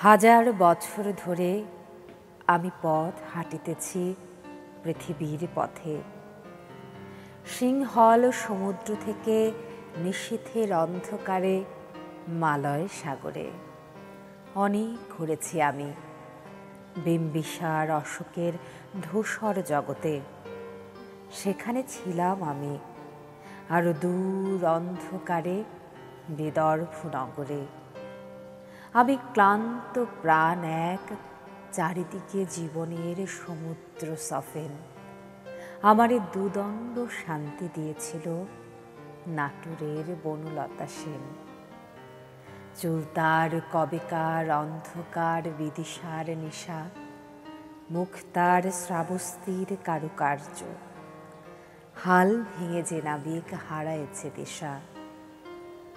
হাজার বছর ধরে আমি পথ হাঁটিতেছি পৃথিবীর পথে। সিংহল সমুদ্র থেকে নিশীথের অন্ধকারে মালয় সাগরে অনেক ঘুরেছি আমি। বিম্বিসার অশোকের ধূসর জগতে সেখানে ছিলাম আমি, আরো দূর অন্ধকারে বিদর্ভ নগরে। আমি ক্লান্ত প্রাণ এক, চারিদিকে জীবনের সমুদ্র সফেন। আমারে দুদণ্ড শান্তি দিয়েছিল নাটোরের বনলতা সেন। চুল তার কবেকার অন্ধকার বিদিশার নিশা, মুখ তার শ্রাবস্তির কারুকার্য। হাল ভেঙে যে নাবিক হারায়েছে দিশা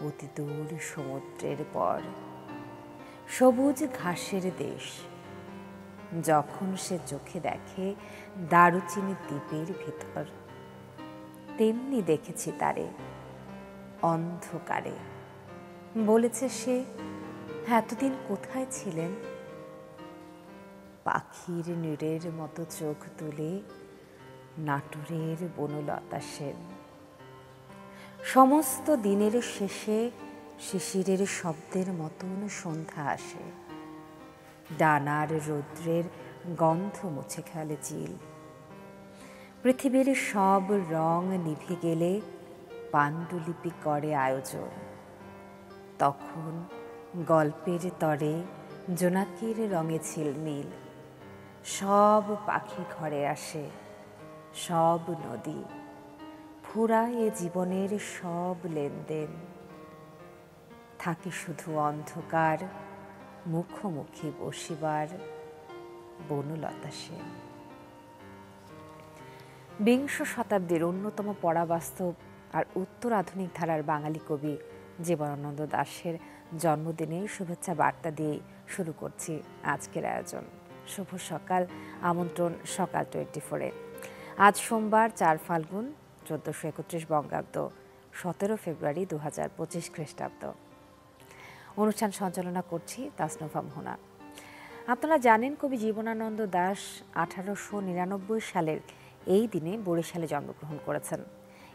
অতি দূর সমুদ্রের পর। সবুজ ঘাসের দেশ যখন সে চোখে দেখে দারুচিনি দ্বীপের ভিতর, তেমনি দেখেছি তারে অন্ধকারে। বলেছে সে, এতদিন কোথায় ছিলেন? পাখির নীড়ের মতো চোখ তুলে নাটোরের বনলতা সেন। সমস্ত দিনের শেষে শিশিরের শব্দের মতন সন্ধ্যা আসে। ডানার রৌদ্রের গন্ধ মুছে খেলে চিল। পৃথিবীর সব রং নিভে গেলে পাণ্ডুলিপি করে আয়োজন। তখন গল্পের তরে জোনাকির রঙে ঝিলমিল। সব পাখি ঘরে আসে, সব নদী ফুরায় জীবনের সব লেনদেন। থাকে শুধু অন্ধকার, মুখোমুখি বসিবার বনলতা সেন। বিংশ শতাব্দীর অন্যতম পরাবাস্তব আর উত্তর আধুনিক ধারার বাঙালি কবি জীবনানন্দ দাশের জন্মদিনে শুভেচ্ছা বার্তা দিয়ে শুরু করছি আজকের আয়োজন। শুভ সকাল, আমন্ত্রণ সকাল 24-এ। আজ সোমবার 4 ফাল্গুন 1431 বঙ্গাব্দ, 17 ফেব্রুয়ারি 2025 খ্রিস্টাব্দ। অনুষ্ঠান সঞ্চালনা করছি তাসনুভা মোহনা। আপনারা জানেন, কবি জীবনানন্দ দাশ 1899 সালের এই দিনে বরিশালে জন্মগ্রহণ করেছেন।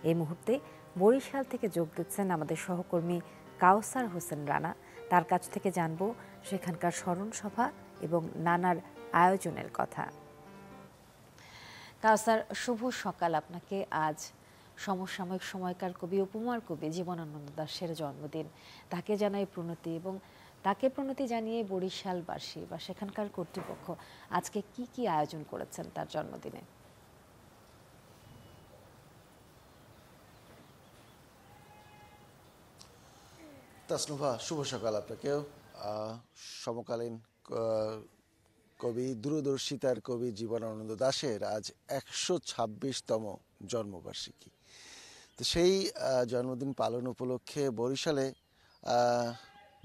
এই মুহূর্তে বরিশাল থেকে যোগ দিচ্ছেন আমাদের সহকর্মী কাউসার হোসেন রানা। তার কাছ থেকে জানব সেখানকার স্মরণ সভা এবং নানার আয়োজনের কথা। কাউসার, শুভ সকাল আপনাকে। আজ সমসাময়িক সময়কার কবি, উপমার কবি জীবনানন্দ দাশের জন্মদিন। তাকে জানাই প্রণতি, এবং তাকে প্রণতি জানিয়ে বরিশালবাসী বা সেখানকার কর্তৃপক্ষ আজকে কি কি আয়োজন করেছেন তার জন্মদিনে? তাসনুভা, শুভ সকাল আপনাকেও। সমকালীন কবি, দূরদর্শিতার কবি জীবনানন্দ দাশের আজ 126তম জন্মবার্ষিকী। তো সেই জন্মদিন পালন উপলক্ষে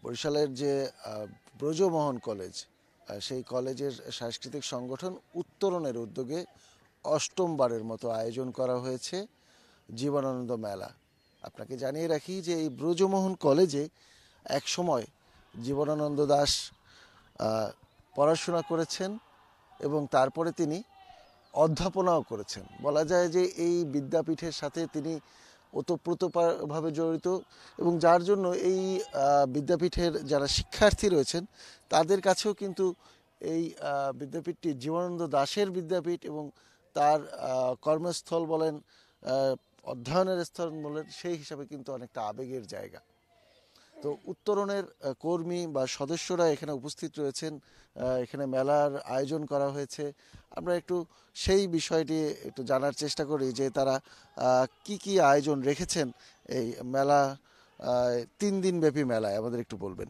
বরিশালের যে ব্রজমোহন কলেজ, সেই কলেজের সাংস্কৃতিক সংগঠন উত্তরণের উদ্যোগে 8মবারের মতো আয়োজন করা হয়েছে জীবনানন্দ মেলা। আপনাকে জানিয়ে রাখি যে এই ব্রজমোহন কলেজে এক সময় জীবনানন্দ দাশ পড়াশোনা করেছেন এবং তারপরে তিনি অধ্যাপনাও করেছেন। বলা যায় যে এই বিদ্যাপীঠের সাথে তিনি ওতপ্রোতভাবে জড়িত, এবং যার জন্য এই বিদ্যাপীঠের যারা শিক্ষার্থী রয়েছেন তাদের কাছেও কিন্তু এই বিদ্যাপীঠটি জীবনানন্দ দাশের বিদ্যাপীঠ, এবং তার কর্মস্থল বলেন, অধ্যয়নের স্থল বলেন, সেই হিসাবে কিন্তু অনেকটা আবেগের জায়গা। তো উত্তরণের কর্মী বা সদস্যরা এখানে উপস্থিত রয়েছেন। এখানে মেলার আয়োজন করা হয়েছে। আমরা একটু সেই বিষয়টি একটু জানার চেষ্টা করি যে তারা কি কি আয়োজন রেখেছেন এই মেলা, 3 দিন ব্যাপী মেলায়, আমাদের একটু বলবেন।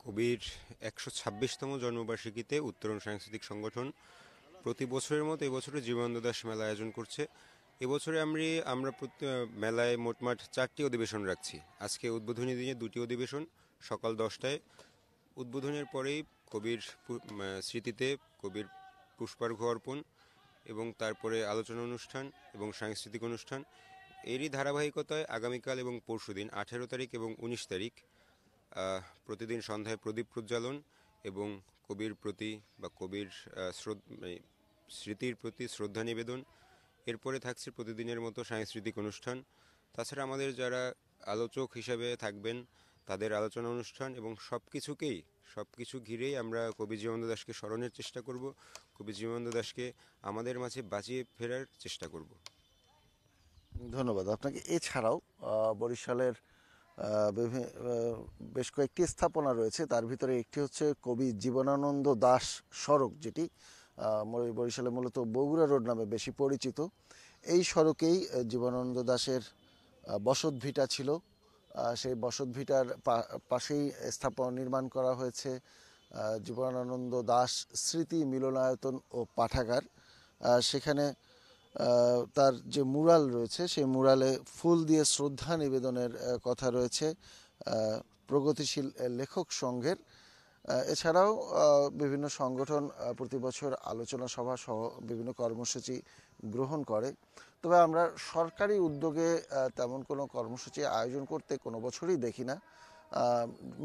কবির 126তম জন্মবার্ষিকীতে উত্তরণ সাংস্কৃতিক সংগঠন প্রতি বছরের মতো এবছরে জীবনানন্দ দাশ মেলা আয়োজন করছে। এবছরে আমরা মেলায় মোটমাট 4টি অধিবেশন রাখছি। আজকে উদ্বোধনী দিনে 2টি অধিবেশন সকাল 10টায়। উদ্বোধনের পরেই কবির স্মৃতিতে কবির পুষ্পার্ঘ্য অর্পণ, এবং তারপরে আলোচনা অনুষ্ঠান এবং সাংস্কৃতিক অনুষ্ঠান। এরই ধারাবাহিকতায় আগামীকাল এবং পরশুদিন 18 তারিখ এবং 19 তারিখ প্রতিদিন সন্ধ্যায় প্রদীপ প্রজ্বালন এবং কবির প্রতি বা কবির স্মৃতির প্রতি শ্রদ্ধা নিবেদন। এরপরে থাকছে প্রতিদিনের মতো সাংস্কৃতিক অনুষ্ঠান। তাছাড়া আমাদের যারা আলোচক হিসাবে থাকবেন তাদের আলোচনা অনুষ্ঠান, এবং সবকিছু ঘিরেই আমরা কবি জীবনানন্দ দাশকে স্মরণের চেষ্টা করব, কবি জীবনানন্দ দাশকে আমাদের মাঝে বাঁচিয়ে ফেরার চেষ্টা করব। ধন্যবাদ আপনাকে। এছাড়াও বরিশালের বেশ কয়েকটি স্থাপনা রয়েছে, তার ভিতরে একটি হচ্ছে কবি জীবনানন্দ দাশ সড়ক, যেটি বরিশালে মূলত বগুড়া রোড নামে বেশি পরিচিত। এই সড়কেই জীবনানন্দ দাশের বসতভিটা ছিল। সেই বসতভিটার পাশেই স্থাপনা নির্মাণ করা হয়েছে জীবনানন্দ দাশ স্মৃতি মিলনায়তন ও পাঠাগার। সেখানে তার যে মুরাল রয়েছে সেই মুরালে ফুল দিয়ে শ্রদ্ধা নিবেদনের কথা রয়েছে প্রগতিশীল লেখক সংঘের। এছাড়াও বিভিন্ন সংগঠন প্রতি বছর আলোচনা সভা সহ বিভিন্ন কর্মসূচি গ্রহণ করে। তবে আমরা সরকারি উদ্যোগে তেমন কোনো কর্মসূচি আয়োজন করতে কোনো বছরই দেখি না।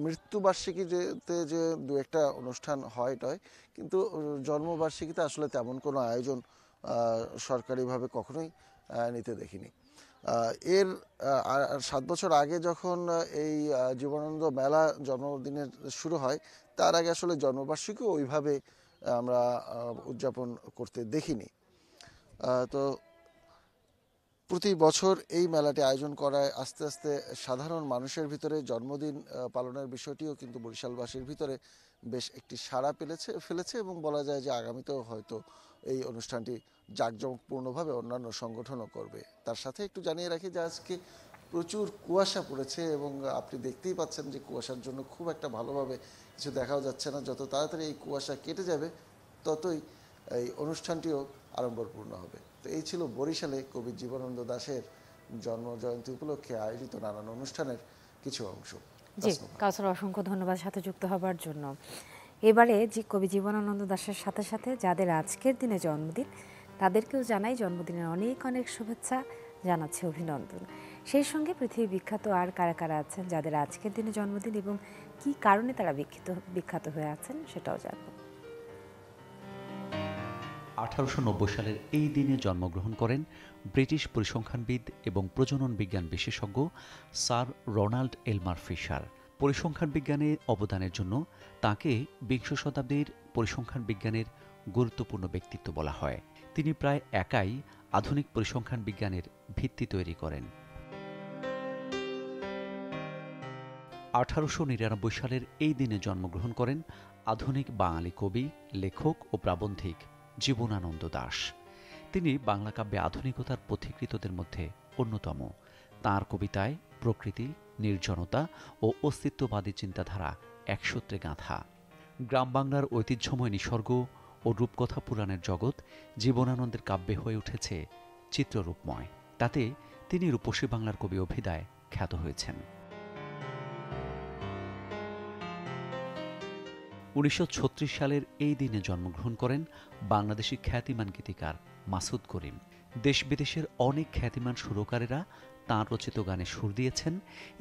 মৃত্যুবার্ষিকীতে যে দু একটা অনুষ্ঠান হয় কিন্তু জন্মবার্ষিকীতে আসলে তেমন কোনো আয়োজন সরকারিভাবে কখনোই নিতে দেখিনি। এর 7 বছর আগে যখন এই জীবনানন্দ মেলা জন্মদিনের শুরু হয়, তার আগে আসলে জন্মবার্ষিকীও ওইভাবে আমরা উদযাপন করতে দেখিনি। তো প্রতি বছর এই মেলাটি আয়োজন করায় আস্তে আস্তে সাধারণ মানুষের ভিতরে জন্মদিন পালনের বিষয়টিও কিন্তু বরিশালবাসীর ভিতরে বেশ একটি সাড়া ফেলেছে এবং বলা যায় যে আগামীতেও হয়তো এই অনুষ্ঠানটি জাঁকজমকপূর্ণভাবে অন্যান্য সংগঠনও করবে। তার সাথে একটু জানিয়ে রাখি যে আজকে প্রচুর কুয়াশা পড়েছে এবং আপনি দেখতেই পাচ্ছেন যে কুয়াশার জন্য খুব একটা ভালোভাবে কিছু দেখাও যাচ্ছে না। যত তাড়াতাড়ি এই কুয়াশা কেটে যাবে ততই এই অনুষ্ঠানটিও আড়ম্বরপূর্ণ হবে। তো এই ছিল বরিশালে কবি জীবনানন্দ দাশের জন্মজয়ন্তী উপলক্ষে আয়োজিত নানান অনুষ্ঠানের কিছু অংশ। জি কাউসার, অসংখ্য ধন্যবাদ সাথে যুক্ত হবার জন্য। এবারে যে কবি জীবনানন্দ দাশের সাথে সাথে যাদের আজকের দিনে জন্মদিন তাদেরকেও জানাই জন্মদিনের অনেক অনেক শুভেচ্ছা, জানাচ্ছি অভিনন্দন। সেই সঙ্গে পৃথিবী বিখ্যাত আর কারা কারা আছেন যাদের আজকের দিনে জন্মদিন এবং কি কারণে তারা বিখ্যাত হয়ে আছেন সেটাও জানব। 1890 সালের এই দিনে জন্মগ্রহণ করেন ব্রিটিশ পরিসংখ্যানবিদ এবং প্রজনন বিজ্ঞান বিশেষজ্ঞ স্যার রোনাল্ড এলমার ফিশার। পরিসংখ্যান বিজ্ঞানে অবদানের জন্য তাকে বিংশ শতাব্দীর পরিসংখ্যান বিজ্ঞানের গুরুত্বপূর্ণ ব্যক্তিত্ব বলা হয়। তিনি প্রায় একাই আধুনিক পরিসংখ্যান বিজ্ঞানের ভিত্তি তৈরি করেন। 1899 সালের এই দিনে জন্মগ্রহণ করেন আধুনিক বাঙালি কবি, লেখক ও প্রাবন্ধিক জীবনানন্দ দাশ। তিনি বাংলা কাব্যে আধুনিকতার পথিকৃতদের মধ্যে অন্যতম। তাঁর কবিতায় প্রকৃতি, নির্জনতা ও অস্তিত্ববাদী চিন্তাধারা একসূত্রে গাঁথা। গ্রাম বাংলার ঐতিহ্যময় নিসর্গ ও রূপকথা পুরাণের জগৎ জীবনানন্দের কাব্যে হয়ে উঠেছে চিত্ররূপময়। তাতে তিনি রূপসী বাংলার কবি অভিধায় খ্যাত হয়েছেন। 1936 সালের এই দিনে জন্মগ্রহণ করেন বাংলাদেশি খ্যাতিমান গীতিকার মাসুদ করিম। দেশ বিদেশের অনেক খ্যাতিমান সুরকারেরা তাঁর রচিত গানে সুর দিয়েছেন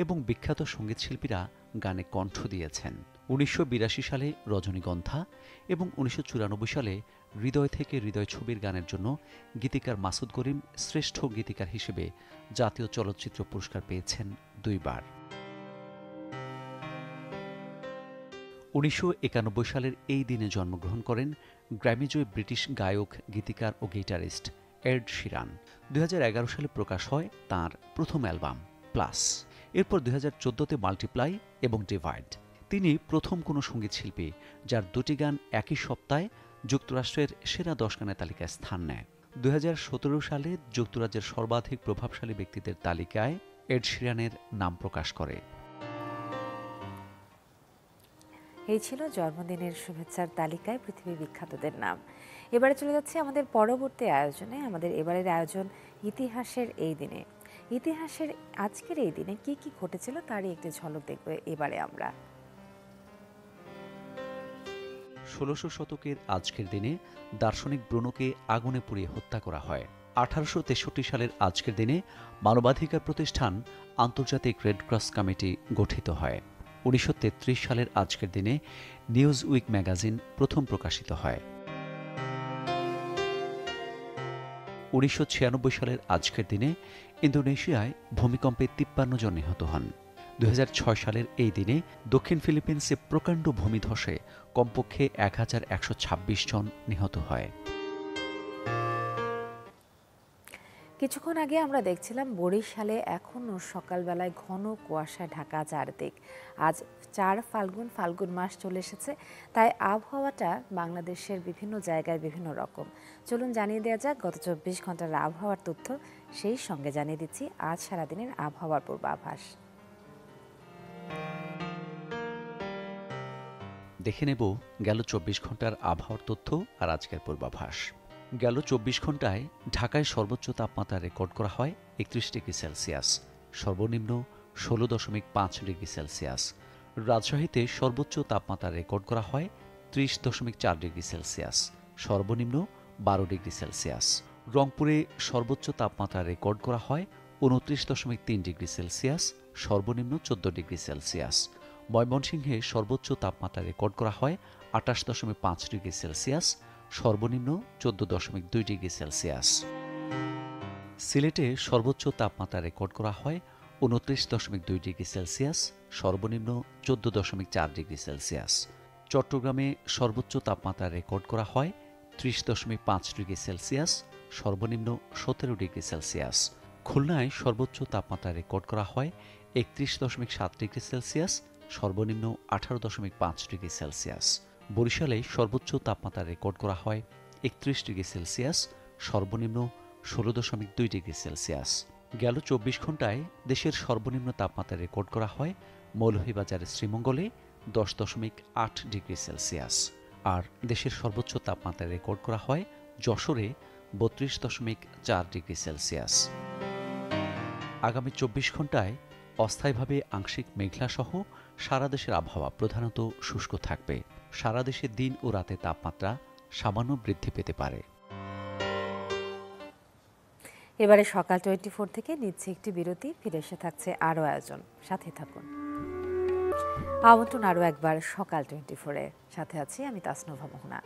এবং বিখ্যাত সঙ্গীতশিল্পীরা গানে কণ্ঠ দিয়েছেন। 1982 সালে রজনীগন্ধা এবং 1994 সালে হৃদয় থেকে হৃদয় ছবির গানের জন্য গীতিকার মাসুদ করিম শ্রেষ্ঠ গীতিকার হিসেবে জাতীয় চলচ্চিত্র পুরস্কার পেয়েছেন 2 বার। 1991 সালের এই দিনে জন্মগ্রহণ করেন গ্র্যামিজয়ী ব্রিটিশ গায়ক, গীতিকার ও গিটারিস্ট এড শিরান। 2011 সালে প্রকাশ হয় তাঁর প্রথম অ্যালবাম প্লাস। এরপর 2014তে মাল্টিপ্লাই এবং ডিভাইড। তিনি প্রথম কোনো সঙ্গীতশিল্পী যার 2টি গান একই সপ্তাহে যুক্তরাষ্ট্রের সেরা 10 গানের তালিকায় স্থান নেয়। 2017 সালে যুক্তরাজ্যের সর্বাধিক প্রভাবশালী ব্যক্তিদের তালিকায় এড শিরানের নাম প্রকাশ করে। এই ছিল জন্মদিনের শুভেচ্ছার তালিকায় পৃথিবী বিখ্যাতদের নাম। এবারে চলে যাচ্ছে আমাদের পরবর্তী আয়োজনে। আমাদের এবারের আয়োজন ইতিহাসের এই দিনে। ইতিহাসের আজকের এই দিনে কি কি ঘটেছিল তারই একটি ঝলক দেখব এবারে আমরা। 1600 শতকের আজকের দিনে দার্শনিক ব্রুনোকে আগুনে পুড়িয়ে হত্যা করা হয়। 1863 সালের আজকের দিনে মানবাধিকার প্রতিষ্ঠান আন্তর্জাতিক রেড ক্রস কমিটি গঠিত হয়। 1933 সালের আজকের দিনে নিউজ উইক ম্যাগাজিন প্রথম প্রকাশিত হয়। 1996 সালের আজকের দিনে ইন্দোনেশিয়ায় ভূমিকম্পে 53 জন নিহত হন। 2006 সালের এই দিনে দক্ষিণ ফিলিপিন্সে প্রকাণ্ড ভূমিধসে কমপক্ষে 1126 জন নিহত হয়। কিছুক্ষণ আগে আমরা দেখছিলাম বরিশালে এখনও সকালবেলায় ঘন কুয়াশায় ঢাকা চারদিক। আজ 4 ফাল্গুন, ফাল্গুন মাস চলে এসেছে, তাই আবহাওয়াটা বাংলাদেশের বিভিন্ন জায়গায় বিভিন্ন রকম। চলুন জানিয়ে দেওয়া যাক গত 24 ঘন্টার আবহাওয়ার তথ্য, সেই সঙ্গে জানিয়ে দিচ্ছি আজ সারাদিনের আবহাওয়ার পূর্বাভাস। দেখে নেব গেল 24 ঘন্টার আবহাওয়ার তথ্য আর আজকের পূর্বাভাস। গেল 24 ঘন্টায় ঢাকায় সর্বোচ্চ তাপমাত্রা রেকর্ড করা হয় 31 ডিগ্রি সেলসিয়াস, সর্বনিম্ন 16.5 ডিগ্রি সেলসিয়াস। রাজশাহীতে সর্বোচ্চ তাপমাত্রা রেকর্ড করা হয় 30.4 ডিগ্রি সেলসিয়াস, সর্বনিম্ন 12 ডিগ্রি সেলসিয়াস। রংপুরে সর্বোচ্চ তাপমাত্রা রেকর্ড করা হয় 29.3 ডিগ্রি সেলসিয়াস, সর্বনিম্ন 14 ডিগ্রি সেলসিয়াস। ময়মনসিংহে সর্বোচ্চ তাপমাত্রা রেকর্ড করা হয় 28.5 ডিগ্রি সেলসিয়াস, সর্বনিম্ন 14.2 ডিগ্রি সেলসিয়াস। সিলেটে সর্বোচ্চ তাপমাত্রা রেকর্ড করা হয় 29.2 ডিগ্রি সেলসিয়াস, সর্বনিম্ন 14.4 ডিগ্রি সেলসিয়াস। চট্টগ্রামে সর্বোচ্চ তাপমাত্রা রেকর্ড করা হয় 30.5 ডিগ্রি সেলসিয়াস, সর্বনিম্ন 17 ডিগ্রি সেলসিয়াস। খুলনায় সর্বোচ্চ তাপমাত্রা রেকর্ড করা হয় 31.7 ডিগ্রি সেলসিয়াস, সর্বনিম্ন 18.5 ডিগ্রি সেলসিয়াস। বরিশালে সর্বোচ্চ তাপমাত্রা রেকর্ড করা হয় 31 ডিগ্রি সেলসিয়াস, সর্বনিম্ন 16.2 ডিগ্রি সেলসিয়াস। গেল 24 ঘন্টায় দেশের সর্বনিম্ন তাপমাত্রা রেকর্ড করা হয় মৌলভীবাজারের শ্রীমঙ্গলে 10.8 ডিগ্রি সেলসিয়াস, আর দেশের সর্বোচ্চ তাপমাত্রা রেকর্ড করা হয় যশোরে 32.4 ডিগ্রি সেলসিয়াস। আগামী 24 ঘন্টায় অস্থায়ীভাবে আংশিক মেঘলাসহ সারা দেশের আবহাওয়া প্রধানত শুষ্ক থাকবে। সারা দেশে দিন ও রাতে তাপমাত্রা সামান্য বৃদ্ধি পেতে পারে। এবারে সকাল 24 থেকে নিচ্ছে একটি বিরতি, ফিরে এসে থাকছে আরও আয়োজন, সাথে থাকুন। আমন্ত্রণ আরও একবার সকাল 24-এ, সাথে আছি আমি তাসনুভা মোহনা।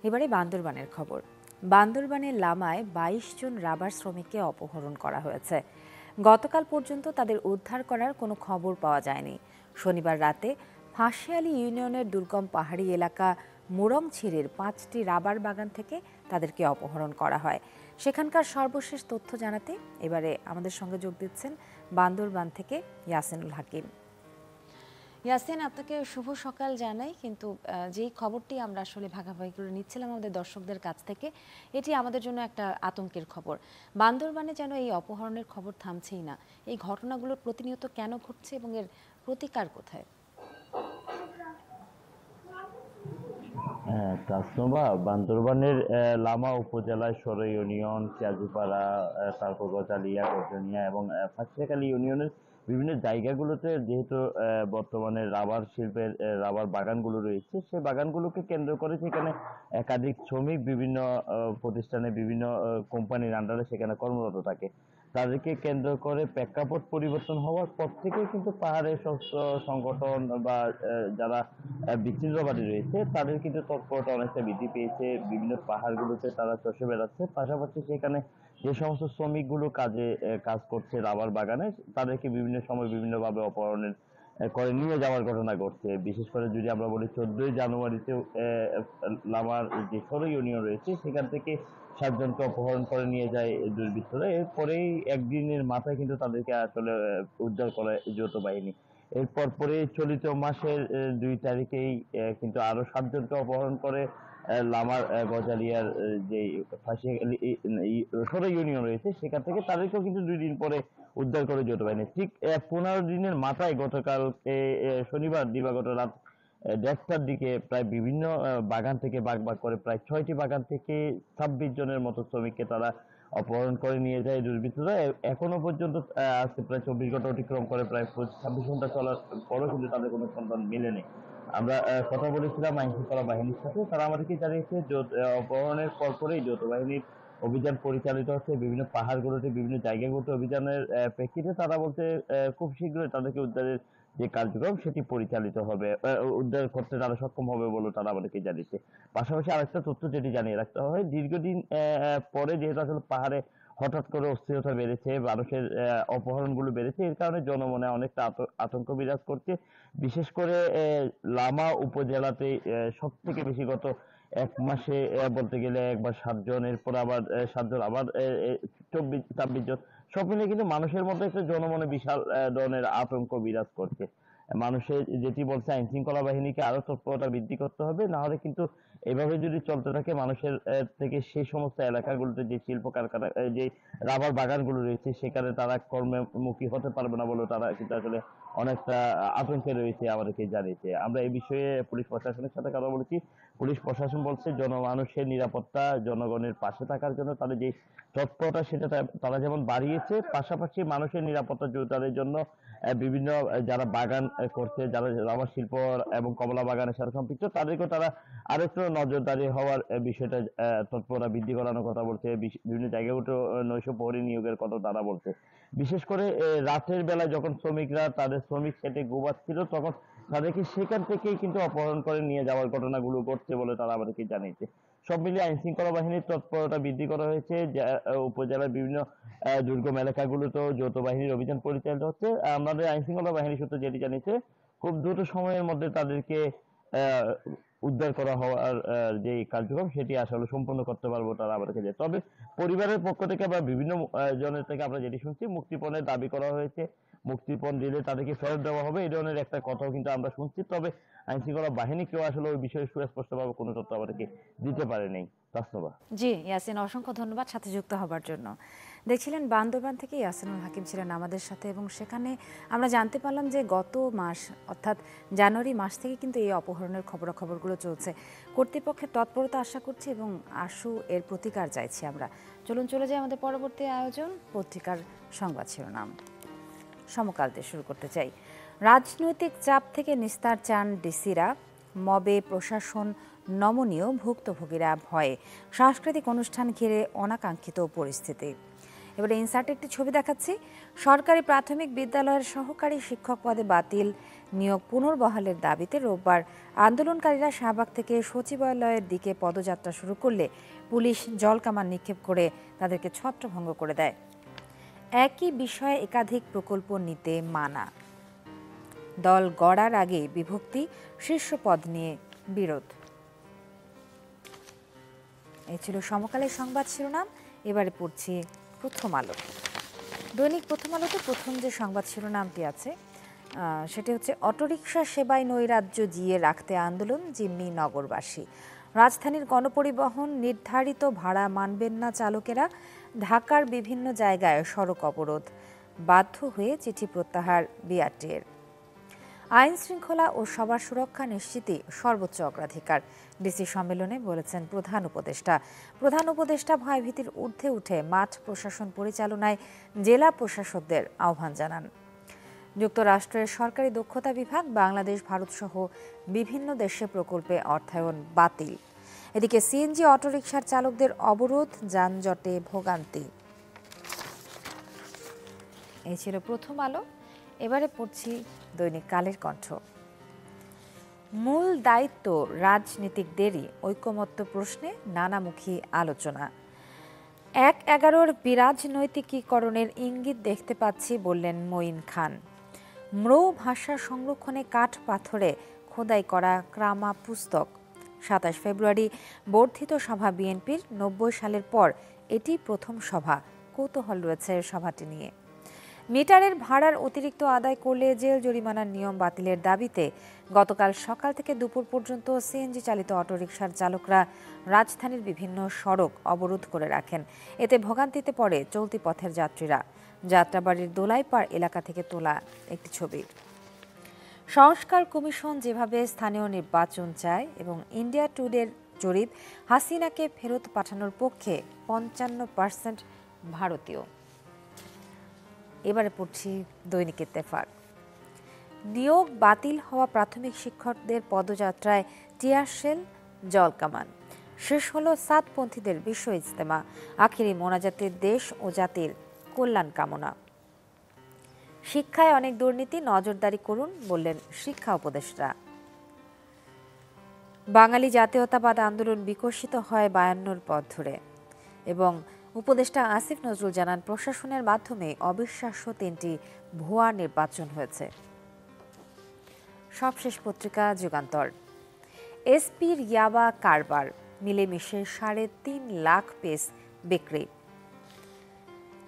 এবারে বান্দরবানের খবর। বান্দরবানের লামায় 22 জন রাবার শ্রমিককে অপহরণ করা হয়েছে। গতকাল পর্যন্ত তাদের উদ্ধার করার কোনো খবর পাওয়া যায়নি। শনিবার রাতে ফাঁসিয়ালি ইউনিয়নের দুর্গম পাহাড়ি এলাকা মুরংছিড়ির 5টি রাবার বাগান থেকে তাদেরকে অপহরণ করা হয়। সেখানকার সর্বশেষ তথ্য জানাতে এবারে আমাদের সঙ্গে যোগ দিচ্ছেন বান্দরবান থেকে ইয়াসিনুল হাকিম। ইয়াসিন, আপনাকে শুভ সকাল জানাই। কিন্তু যেই খবরটি আমরা আসলে ভাগাভাগি করে নিচ্ছিলাম আমাদের দর্শকদের কাছ থেকে, এটি আমাদের জন্য একটা আতঙ্কের খবর। বান্দরবানে যেন এই অপহরণের খবর থামছেই না। এই ঘটনাগুলো প্রতিনিয়ত কেন ঘটছে এবং এর প্রতিকার কোথায়? তাসনুভা, বান্দরবানের লামা উপজেলায় সরই ইউনিয়ন, চিয়াজুপাড়া, তারপর গজালিয়া, গজনিয়া এবং ফাঁসিয়াখালী ইউনিয়নের বিভিন্ন জায়গাগুলোতে যেহেতু বর্তমানে রাবার শিল্পের রাবার বাগানগুলো রয়েছে, সেই বাগানগুলোকে কেন্দ্র করে সেখানে একাধিক শ্রমিক বিভিন্ন প্রতিষ্ঠানে বিভিন্ন কোম্পানির আন্ডারে সেখানে কর্মরত থাকে। তাদেরকে কেন্দ্র করে প্রেক্ষাপট পরিবর্তন হওয়ার পর থেকে কিন্তু পাহাড়ের সংগঠন বা যারা বিচ্ছিন্নবাদী রয়েছে তাদের কিন্তু তৎপরতা অনেকটা বৃদ্ধি পেয়েছে। বিভিন্ন পাহাড়গুলোতে তারা চষে বেড়াচ্ছে, পাশাপাশি সেখানে যে সমস্ত শ্রমিকগুলো কাজ করছে রাবার বাগানে, তাদেরকে বিভিন্ন সময় বিভিন্নভাবে অপহরণের করে নিয়ে যাওয়ার ঘটনা ঘটছে। বিশেষ করে যদি আমরা বলি 14ই জানুয়ারিতে লামার যে সরই ইউনিয়ন রয়েছে সেখান থেকে 7 জনকে অপহরণ করে নিয়ে যায় দুর্বৃত্তরা। এরপরেই একদিনের মাথায় কিন্তু তাদেরকে আসলে উদ্ধার করে যৌথ বাহিনী। এরপর পরে চলিত মাসের 2 তারিখেই কিন্তু আরো 7 জনকে অপহরণ করে লামার গজালিয়ার যে সরই ইউনিয়ন রয়েছে সেখান থেকে। তাদেরকেও কিন্তু 2 দিন পরে উদ্ধার করে যৌথ বাহিনী। ঠিক 15 দিনের মাথায় গতকালকে শনিবার দিবাগত রাত 1:30টার দিকে প্রায় বিভিন্ন বাগান থেকে ভাগ করে প্রায় 6টি বাগান থেকে 26 জনের মতো শ্রমিককে তারা অপহরণ করে নিয়ে যায় দুর্বৃত্তরা। এখনো পর্যন্ত আজকে প্রায় 24 ঘন্টা অতিক্রম করে প্রায় 26 ঘন্টা চলার পরও কিন্তু তাদের কোনো সন্ধান মেলেনি। আমরা কথা বলেছিলাম আইন শৃঙ্খলা বাহিনীর সাথে, তারা আমাদেরকে জানিয়েছে অপহরণের পরপরই যৌথ বাহিনীর অভিযান পরিচালিত হচ্ছে বিভিন্ন পাহাড়গুলোতে, বিভিন্ন জায়গাগুলোতে। অভিযানের প্রেক্ষিতে তারা বলতে খুব শীঘ্রই তাদেরকে উদ্ধারের যে কার্যক্রম সেটি পরিচালিত হবে, উদ্ধার করতে তারা সক্ষম হবে বলে তারা আমাদেরকে জানিয়েছে। পাশাপাশি আরেকটা তথ্য যেটি জানিয়ে রাখতে হয়, দীর্ঘদিন পরে যেহেতু আসলে পাহাড়ে হঠাৎ করে অস্থিরতা বেড়েছে, মানুষের অপহরণগুলো বেড়েছে, এর কারণে জনমনে অনেকটা আতঙ্ক বিরাজ করছে। বিশেষ করে লামা উপজেলাতে সব থেকে বেশি গত 1 মাসে বলতে গেলে একবার 7 জন, এরপর আবার 7 জন, আবার 24-26 জন, সব মিলে কিন্তু মানুষের মধ্যে একটা জনমনে বিশাল ধরনের আতঙ্ক বিরাজ করছে। মানুষের যেটি বলছে, আইন শৃঙ্খলা বাহিনীকে আরো তৎপরতা বৃদ্ধি করতে হবে, না হলে কিন্তু এভাবে যদি চলতে থাকে মানুষের থেকে সেই সমস্ত এলাকাগুলোতে যে শিল্প কারখানা, যে রাবার বাগানগুলো রয়েছে সেখানে তারা কর্মমুখী হতে পারবে না বলে তারা কিন্তু আসলে অনেকটা আতঙ্কে রয়েছে, আমাদেরকে জানিয়েছে। আমরা এই বিষয়ে পুলিশ প্রশাসনের সাথে কথা বলেছি। পুলিশ প্রশাসন বলছে জনমানুষের নিরাপত্তা, জনগণের পাশে থাকার জন্য তাদের যে তৎপরতা সেটা তারা যেমন বাড়িয়েছে, পাশাপাশি মানুষের নিরাপত্তা জোরদারের জন্য বিভিন্ন যারা বাগান করছে, যারা রাবার শিল্প এবং কমলা বাগানের সাথে সম্পৃক্ত, তাদেরকেও তারা আরেকটু নজরদারি হওয়ার বিষয়টা তৎপরতা বৃদ্ধি করানোর কথা বলছে। বিভিন্ন জায়গাগুলো নৈশ প্রহরী নিয়োগের কথা তারা বলছে। বিশেষ করে রাতের বেলা যখন শ্রমিকরা তাদের শ্রমিক খেতে ঘুমাচ্ছিল, তখন তাদেরকে সেখান থেকেই কিন্তু অপহরণ করে নিয়ে যাওয়ার ঘটনাগুলো ঘটছে বলে তারা আমাদেরকে জানিয়েছে। সব মিলিয়ে আইন শৃঙ্খলা বাহিনীর তৎপরতা বৃদ্ধি করা হয়েছে। উপজেলার বিভিন্ন দুর্গম এলাকাগুলোতেও যৌথ বাহিনীর অভিযান পরিচালিত হচ্ছে। আমাদের আইন শৃঙ্খলা বাহিনী সূত্র যেটি জানিয়েছে, খুব দ্রুত সময়ের মধ্যে তাদেরকে আহ, উদ্ধার করা হওয়ার যে কার্যক্রম সেটি আসলে সম্পন্ন করতে পারবো তারা আমাদেরকে যে। তবে পরিবারের পক্ষ থেকে বা বিভিন্ন জনের থেকে আমরা যেটি শুনছি, মুক্তিপণের দাবি করা হয়েছে, মুক্তিপণ দিলে তাদেরকে ফেরত দেওয়া হবে, এই ধরনের একটা কথাও কিন্তু আমরা শুনছি। তবে আইন শৃঙ্খলা বাহিনী কেউ আসলে ওই বিষয়ে সুস্পষ্টভাবে কোনো তথ্য আমাদেরকে দিতে পারেনি। তাসনবা। জি ইয়াসিন, অসংখ্য ধন্যবাদ সাথে যুক্ত হবার জন্য। দেখছিলেন বান্দরবান থেকে ইয়াসিনুল হাকিম ছিলেন আমাদের সাথে, এবং সেখানে আমরা জানতে পারলাম যে গত মাস অর্থাৎ জানুয়ারি মাস থেকে কিন্তু এই অপহরণের খবরাখবরগুলো চলছে। কর্তৃপক্ষের তৎপরতা আশা করছি এবং আশু এর প্রতিকার চাইছি আমরা। চলুন চলে যাই আমাদের পরবর্তী আয়োজন, পত্রিকার সংবাদ শিরোনাম। সমকাল দিয়ে শুরু করতে চাই। রাজনৈতিক চাপ থেকে নিস্তার চান ডিসিরা, মবে প্রশাসন নমনীয়, ভুক্তভোগীরা ভয়ে, সাংস্কৃতিক অনুষ্ঠান ঘিরে অনাকাঙ্ক্ষিত পরিস্থিতি। এবারে ইনসার্ট একটি ছবি দেখাচ্ছি। সরকারি প্রাথমিক বিদ্যালয়ের সহকারী শিক্ষক পদে বাতিল, নিয়োগ পুনর্বহালের দাবিতে রোববার আন্দোলনকারীরা শাহবাগ থেকে সচিবালয়ের দিকে পদযাত্রা শুরু করলে পুলিশ জলকামান নিক্ষেপ করে তাদেরকে ছত্রভঙ্গ করে দেয়। একই বিষয়ে একাধিক প্রকল্প নিতে মানা, দল গড়ার আগে বিভক্তি, শীর্ষ পদ নিয়ে বিরোধ। এই ছিল সমকালের সংবাদ শিরোনাম। এবারে পড়ছি প্রথম আলো। দৈনিক প্রথম আলোতে প্রথম যে সংবাদ শিরোনামটি আছে সেটি হচ্ছে অটোরিকশা সেবায় নৈরাজ্য জিয়ে রাখতে আন্দোলন জিম্মি নগরবাসী। রাজধানীর গণপরিবহন নির্ধারিত ভাড়া মানবেন না চালকেরা, ঢাকার বিভিন্ন জায়গায় সড়ক অবরোধ, বাধ্য হয়ে চিঠি প্রত্যাহার বিআরটিএর। আইন শৃঙ্খলা ও সবার সুরক্ষা নিশ্চিতই সর্বোচ্চ অগ্রাধিকার, ডিসি সম্মেলনে বলেছেন প্রধান উপদেষ্টা। প্রধান উপদেষ্টা ভয়ভীতির ঊর্ধ্বে উঠে মাঠ প্রশাসন পরিচালনায় জেলা প্রশাসকদের আহ্বান জানান। যুক্তরাষ্ট্রের সরকারি দক্ষতা বিভাগ বাংলাদেশ, ভারতসহ বিভিন্ন দেশে প্রকল্পে অর্থায়ন বাতিল। এদিকে সিএনজি অটোরিকশার চালকদের অবরোধ, যানজটে ভোগান্তি। এই ছিল প্রথম আলো। এবারে পড়ছি দৈনিক কালের কণ্ঠ। মূল দায়িত্ব রাজনীতিকদেরই, ঐকমত্য প্রশ্নে নানামুখী আলোচনা। ১/১১ বিরাজনৈতিকীকরণের ইঙ্গিত দেখতে পাচ্ছি বললেন মঈন খান। ম্রৌ ভাষা সংরক্ষণে কাঠ পাথরে খোদাই করা ক্রামা পুস্তক। ২৭ ফেব্রুয়ারি বর্ধিত সভা বিএনপির, ৯০ সালের পর এটি প্রথম সভা। কৌতূহল রয়েছে সভাটি নিয়ে। মিটারের ভাড়ার অতিরিক্ত আদায় করলে জেল জরিমানার নিয়ম বাতিলের দাবিতে গতকাল সকাল থেকে দুপুর পর্যন্ত সিএনজি চালিত অটোরিকশার চালকরা রাজধানীর বিভিন্ন সড়ক অবরোধ করে রাখেন। এতে ভোগান্তিতে পড়ে চলতি পথের যাত্রীরা। যাত্রাবাড়ির দোলাইপাড় এলাকা থেকে তোলা একটি ছবি। সংস্কার কমিশন যেভাবে স্থানীয় নির্বাচন চায় এবং ইন্ডিয়া টুডের জরিপ হাসিনাকে ফেরত পাঠানোর পক্ষে ৫৫% ভারতীয়। এবারে পড়ছি দৈনিক ইত্তেফাক। নিয়োগ বাতিল হওয়া প্রাথমিক শিক্ষকদের পদযাত্রায় টিয়ারশেল, জলকামান। শেষ হলো সাতপন্থীদের বিশ্ব ইজতেমা, আখেরি মোনাজাতে দেশ ও জাতির কল্যাণ কামনা। শিক্ষায় অনেক দুর্নীতি, নজরদারি করুন বললেন শিক্ষা উপদেষ্টা। বাঙালি জাতীয়তাবাদ আন্দোলন বিকশিত হয় 52 পথ ধরে। এবং উপদেষ্টা আসিফ নজরুল জানান, প্রশাসনের মাধ্যমে অবিশ্বাস্য 3টি ভুয়া নির্বাচন হয়েছে। সবশেষ পত্রিকা যুগান্তর। এসপির ইয়াবা কারবার, মিলেমিশে 3.5 লাখ পিস বিক্রি।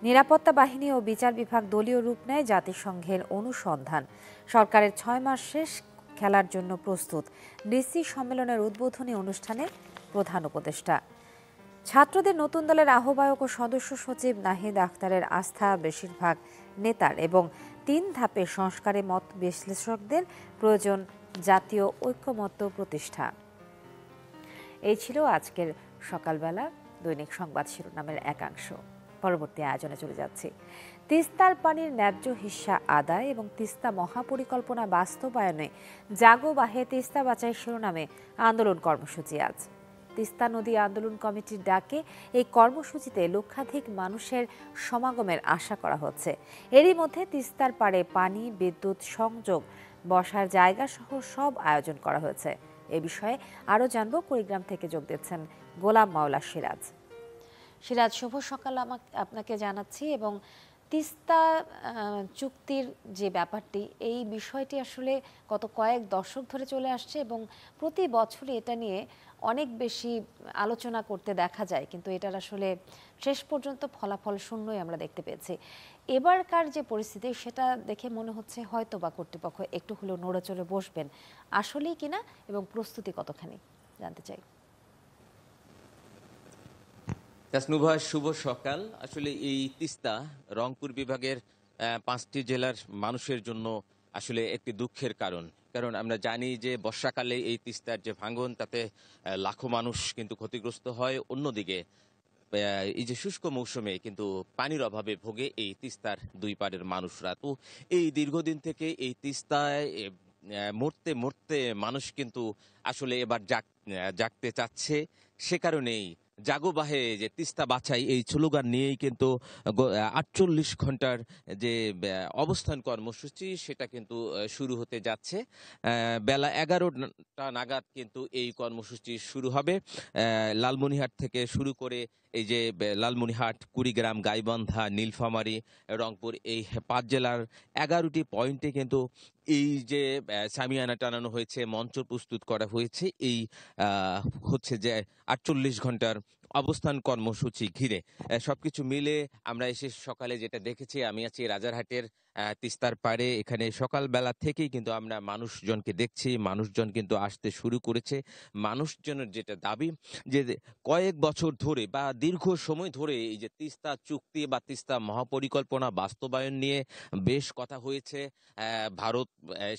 নিরাপত্তা বাহিনী ও বিচার বিভাগ দলীয় রূপ নেয়, জাতিসংঘের অনুসন্ধান। সরকারের 6 মাস শেষ, খেলার জন্য প্রস্তুত। ডিসি সম্মেলনের উদ্বোধনী অনুষ্ঠানে প্রধান উপদেষ্টা। ছাত্রদের নতুন দলের আহ্বায়ক ও সদস্য সচিব নাহিদ আখতারের আস্থা বেশিরভাগ নেতার এবং 3 ধাপে সংস্কারে মত বিশ্লেষকদের প্রয়োজন জাতীয় ঐক্যমত্য প্রতিষ্ঠা। এই ছিল আজকের সকালবেলা দৈনিক সংবাদ শিরোনামের একাংশ। পরবর্তী আয়োজনে চলে যাচ্ছি। তিস্তার পানির ন্যায্য হিস্সা আদায় এবং তিস্তা মহাপরিকল্পনা বাস্তবায়নে জাগো বাহে তিস্তা বাঁচাই শিরোনামে আন্দোলন কর্মসূচি। আজ তিস্তা নদী আন্দোলন কমিটির ডাকে এই কর্মসূচিতে লক্ষাধিক মানুষের সমাগমের আশা করা হচ্ছে। এরই মধ্যে তিস্তার পাড়ে পানি, বিদ্যুৎ সংযোগ, বসার জায়গা সহ সব আয়োজন করা হয়েছে। এ বিষয়ে আরও জানব, কুড়িগ্রাম থেকে যোগ দিচ্ছেন গোলাম মাওলা সিরাজ। সিরাজ, শুভ সকাল আপনাকে জানাচ্ছি। এবং তিস্তা চুক্তির যে ব্যাপারটি, এই বিষয়টি আসলে গত কয়েক দশক ধরে চলে আসছে এবং প্রতি বছরই এটা নিয়ে অনেক বেশি আলোচনা করতে দেখা যায়, কিন্তু এটার আসলে শেষ পর্যন্ত ফলাফল শূন্যই আমরা দেখতে পেয়েছি। এবারকার যে পরিস্থিতি, সেটা দেখে মনে হচ্ছে হয়তো বা কর্তৃপক্ষ একটু হলেও নড়ে চড়ে বসবেন। আসলেই কিনা এবং প্রস্তুতি কতখানি জানতে চাই। তাসনুভা, শুভ সকাল। আসলে এই তিস্তা রংপুর বিভাগের 5টি জেলার মানুষের জন্য আসলে একটি দুঃখের কারণ। কারণ আমরা জানি যে বর্ষাকালে এই তিস্তার যে ভাঙন, তাতে লাখো মানুষ কিন্তু ক্ষতিগ্রস্ত হয়। অন্যদিকে এই যে শুষ্ক মৌসুমে কিন্তু পানির অভাবে ভোগে এই তিস্তার দুই পাড়ের মানুষরা। তো এই দীর্ঘদিন থেকে এই তিস্তায় মরতে মরতে মানুষ কিন্তু আসলে এবার জাগতে চাচ্ছে। সে কারণেই জাগো বাহে যে তিস্তা বাঁচাই এই স্লোগান নিয়েই কিন্তু 48 ঘন্টার যে অবস্থান কর্মসূচি, সেটা কিন্তু শুরু হতে যাচ্ছে। বেলা 11টা নাগাদ কিন্তু এই কর্মসূচি শুরু হবে। লালমনিরহাট থেকে শুরু করে এই যে লালমনিরহাট, কুড়িগ্রাম, গাইবান্ধা, নীলফামারী, রংপুর, এই 5 জেলার 11টি পয়েন্টে কিন্তু এই যে সামিয়ানা টানানো হয়েছে, মঞ্চ প্রস্তুত করা হয়েছে এই হচ্ছে যে 48 ঘন্টার অবস্থান কর্মসূচি ঘিরে। সবকিছু মিলে আমরা এসে সকালে যেটা দেখেছি, আমি আছি রাজারহাটের তিস্তার পাড়ে। এখানে সকালবেলা থেকেই কিন্তু আমরা মানুষজনকে দেখছি, মানুষজন কিন্তু আসতে শুরু করেছে। মানুষজনের যেটা দাবি, যে কয়েক বছর ধরে বা দীর্ঘ সময় ধরে এই যে তিস্তা চুক্তি বা তিস্তা মহাপরিকল্পনা বাস্তবায়ন নিয়ে বেশ কথা হয়েছে। ভারত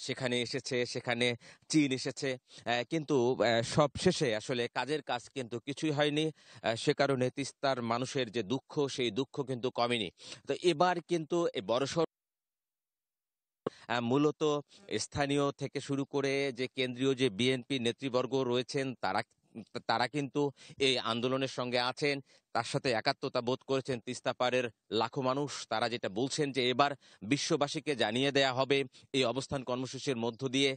সেখানে এসেছে, সেখানে চীন এসেছে, কিন্তু সব শেষে আসলে কাজের কাজ কিন্তু কিছুই হয়নি। সে কারণে তিস্তার মানুষের যে দুঃখ, সেই দুঃখ কিন্তু কমেনি। তো এবার কিন্তু বড়সড় মূলত স্থানীয় থেকে শুরু করে যে কেন্দ্রীয় যে বিএনপি নেতৃবর্গ রয়েছেন, তারা কিন্তু এই আন্দোলনের সঙ্গে আছেন। তার সাথে একাত্মতা বোধ করেছেন তিস্তা পাড়ের লাখো মানুষ। তারা যেটা বলছেন যে এবার বিশ্ববাসীকে জানিয়ে দেয়া হবে এই অবস্থান কর্মসূচির মধ্য দিয়ে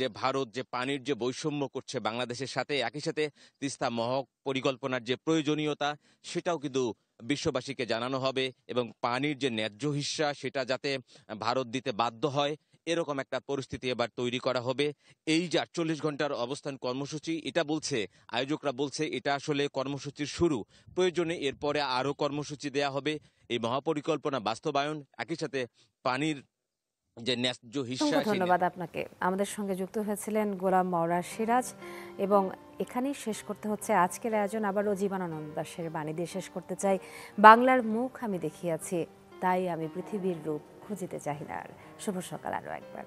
যে ভারত যে পানির যে বৈষম্য করছে বাংলাদেশের সাথে, একই সাথে তিস্তা মহাপরিকল্পনার যে প্রয়োজনীয়তা, সেটাও কিন্তু বিশ্ববাসীকে জানানো হবে এবং পানির যে ন্যায্য হিস্সা, সেটা যাতে ভারত দিতে বাধ্য হয়, এরকম একটা পরিস্থিতি এবার তৈরি করা হবে। এই যে 48 ঘন্টার অবস্থান কর্মসূচি, এটা বলছে, আয়োজকরা বলছে এটা আসলে কর্মসূচির শুরু। প্রয়োজনে এরপরে আরো কর্মসূচি দেয়া হবে এই মহাপরিকল্পনা বাস্তবায়ন, একই সাথে পানির যে ন্যায্য হিস্সা। ধন্যবাদ আপনাকে। আমাদের সঙ্গে যুক্ত হয়েছিলেন গোলাম মাওলা সিরাজ। এবং এখানেই শেষ করতে হচ্ছে আজকের আয়োজন। আবারও জীবনানন্দ দাশের বাণী দিয়ে শেষ করতে চাই। বাংলার মুখ আমি দেখিয়াছি, তাই আমি পৃথিবীর রূপ খুঁজিতে চাহি না আর। শুভ সকাল আরও একবার।